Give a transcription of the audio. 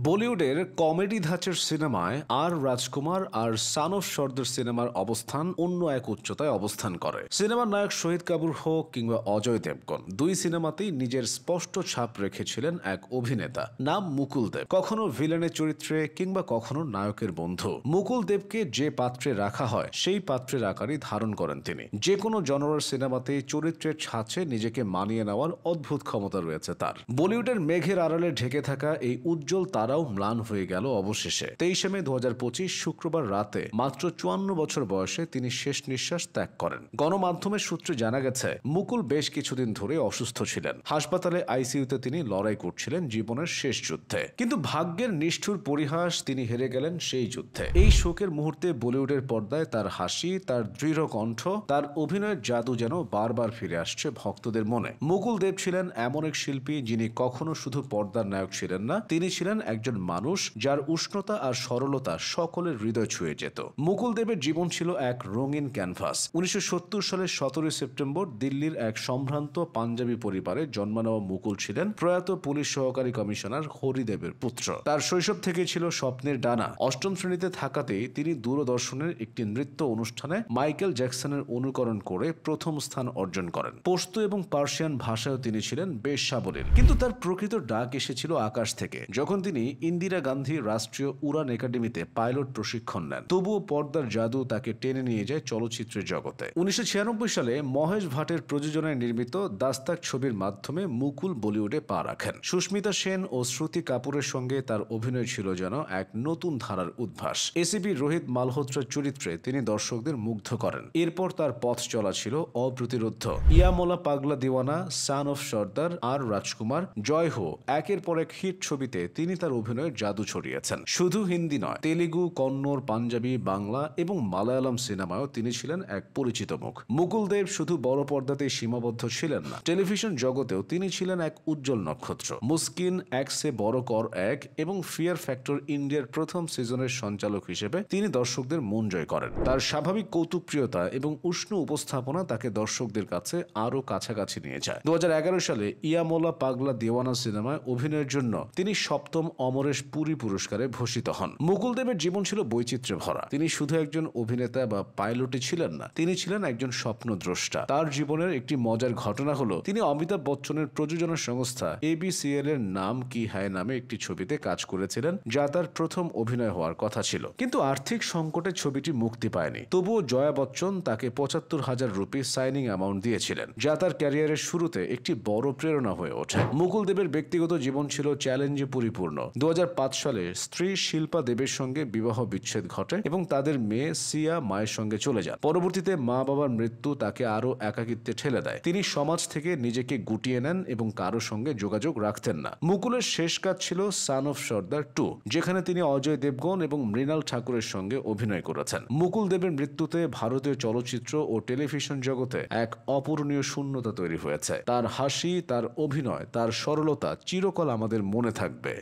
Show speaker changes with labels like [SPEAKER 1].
[SPEAKER 1] বলিউডের কমেডি ধাঁচের সিনেমায় আর রাজকুমার আর সান অফ সর্দার সিনেমার অবস্থান অন্য এক উচ্চতায় অবস্থান করে। সিনেমার নায়ক শহীদ কাপুর হোক কিংবা অজয় দেবগন, দুই সিনেমাতেই নিজের স্পষ্ট ছাপ রেখেছিলেন এক অভিনেতা, নাম মুকুল দেব। কখনো ভিলেনের চরিত্রে কিংবা কখনো নায়কের বন্ধু। মুকুল দেবকে যে পাত্রে রাখা হয় সেই পাত্রের আকারই ধারণ করেন তিনি। যে কোনো জনরার সিনেমাতে চরিত্রের ছাঁচে নিজেকে মানিয়ে নেওয়ার অদ্ভুত ক্ষমতা রয়েছে তার। বলিউডের মেঘের আড়ালে ঢেকে থাকা এই উজ্জ্বল তারাও ম্লান হয়ে গেল অবশেষে। 23 মে 2025 শুক্রবার রাতে মাত্র 54 বছর বয়সে তিনি শেষ নিঃশ্বাস ত্যাগ করেন। গণমাধ্যমের সূত্রে জানা গেছে, মুকুল বেশ কিছুদিন ধরে অসুস্থ ছিলেন। হাসপাতালে আইসিইউতে তিনি লড়াই করছিলেন জীবনের শেষ যুদ্ধে। কিন্তু ভাগ্যের নিষ্ঠুর পরিহাস, তিনি হেরে গেলেন সেই যুদ্ধে। এই শোকের মুহূর্তে বলিউডের পর্দায় তার হাসি, তার দৃঢ় কণ্ঠ, তার অভিনয়ের জাদু যেন বারবার ফিরে আসছে ভক্তদের মনে। মুকুল দেব ছিলেন এমন এক শিল্পী যিনি কখনো শুধু পর্দার নায়ক ছিলেন না, তিনি ছিলেন একজন মানুষ যার উষ্ণতা আর সরলতা সকলের হৃদয় ছুঁয়ে যেত। মুকুল দেবের জীবন ছিল এক রঙিন ক্যানভাস। 1970 সালের 17 সেপ্টেম্বর দিল্লির এক সম্ভ্রান্ত পাঞ্জাবি পরিবারে জন্ম নেওয়া মুকুল ছিলেন প্রয়াত পুলিশ সহকারী কমিশনার হরিদেবের পুত্র। তার শৈশব থেকে ছিল স্বপ্নের ডানা। অষ্টম শ্রেণীতে থাকাতেই তিনি দূরদর্শনের একটি নৃত্য অনুষ্ঠানে মাইকেল জ্যাকসনের অনুকরণ করে প্রথম স্থান অর্জন করেন। পশতু এবং পার্সিয়ান ভাষায়ও তিনি ছিলেন বেশ সাবলীল। কিন্তু তার প্রকৃত ডাক এসেছিল আকাশ থেকে, যখন তিনি ইন্দিরা গান্ধী রাষ্ট্রীয় উড়ান একাডেমিতে পাইলট প্রশিক্ষণ নেন। তবুও পর্দার জাদু তাকে টেনে নিয়ে যায় চলচ্চিত্রের জগতে। 1996 সালে মহেশ ভাটের প্রযোজনায় নির্মিত দাস্তাক ছবির মাধ্যমে মুকুল বলিউডে পা রাখেন। সুস্মিতা সেন ও শ্রুতি কাপুরের সঙ্গে তার অভিনয় ছিল যেন এক নতুন ধারার উদ্ভাস। এসিপি রোহিত মালহোত্রার চরিত্রে তিনি দর্শকদের মুগ্ধ করেন। এরপর তার পথ চলা ছিল অপ্রতিরোধ্য। ইয়া মোলা পাগলা দিওয়ানা, সান অফ সর্দার, আর রাজকুমার, জয় হো, একের পর এক হিট ছবিতে তিনি তার অভিনয়ের জাদু ছড়িয়েছেন। শুধু হিন্দি নয়, তেলেগু, কন্নড়, পাঞ্জাবি, বাংলা এবং মালায়ালাম সিনেমায়ও তিনি ছিলেন এক পরিচিত মুখ। মুকুল দেব শুধু বড় পর্দাতেই সীমাবদ্ধ ছিলেন না, টেলিভিশন জগতেও তিনি ছিলেন এক উজ্জ্বল নক্ষত্র। মুস্কিন, এক সে বড় কর এক এবং ফিয়ার ফ্যাক্টর ইন্ডিয়ার প্রথম সিজনের সঞ্চালক হিসেবে তিনি দর্শকদের মন জয় করেন। তার স্বাভাবিক কৌতুকপ্রিয়তা এবং উষ্ণ উপস্থাপনা তাকে দর্শকদের কাছে আরও কাছাকাছি নিয়ে যায়। 2011 সালে ইয়া মোলা পাগলা দিওয়ানা সিনেমায় অভিনয়ের জন্য তিনি সপ্তম অমরেশ পুরী পুরস্কারে ভূষিত হন। মুকুল দেবের জীবন ছিল বৈচিত্র্যে ভরা। তিনি শুধু একজন অভিনেতা বা পাইলটই ছিলেন না, তিনি ছিলেন একজন স্বপ্নদ্রষ্টা। তার জীবনের একটি মজার ঘটনা হলো, তিনি অমিতাভ বচ্চনের প্রযোজনা সংস্থা ABCL এর নাম কি হায় নামে একটি ছবিতে কাজ করেছিলেন, যা তার প্রথম অভিনয় হওয়ার কথা ছিল। কিন্তু আর্থিক সংকটে ছবিটি মুক্তি পায়নি। তবুও জয়া বচ্চন তাকে 75,000 রুপি সাইনিং অ্যামাউন্ট দিয়েছিলেন, যা তার ক্যারিয়ারের শুরুতে একটি বড় প্রেরণা হয়ে ওঠে। মুকুল দেবের ব্যক্তিগত জীবন ছিল চ্যালেঞ্জে পরিপূর্ণ। 2005 সালে স্ত্রী শিল্পা দেবের সঙ্গে বিবাহ বিচ্ছেদ ঘটে এবং তাদের মেয়ে সিয়া মায়ের সঙ্গে চলে যান। পরবর্তীতে মা বাবার মৃত্যু তাকে আরও একাকিত্বে ঠেলে দেয়। তিনি সমাজ থেকে নিজেকে গুটিয়ে নেন এবং কারো সঙ্গে যোগাযোগ রাখতেন না। মুকুলের শেষ কাজ ছিল সান অফ সর্দার 2, যেখানে তিনি অজয় দেবগন এবং মৃণাল ঠাকুরের সঙ্গে অভিনয় করেছেন। মুকুল দেবের মৃত্যুতে ভারতীয় চলচ্চিত্র ও টেলিভিশন জগতে এক অপূরণীয় শূন্যতা তৈরি হয়েছে। তার হাসি, তার অভিনয়, তার সরলতা চিরকাল আমাদের মনে থাকবে।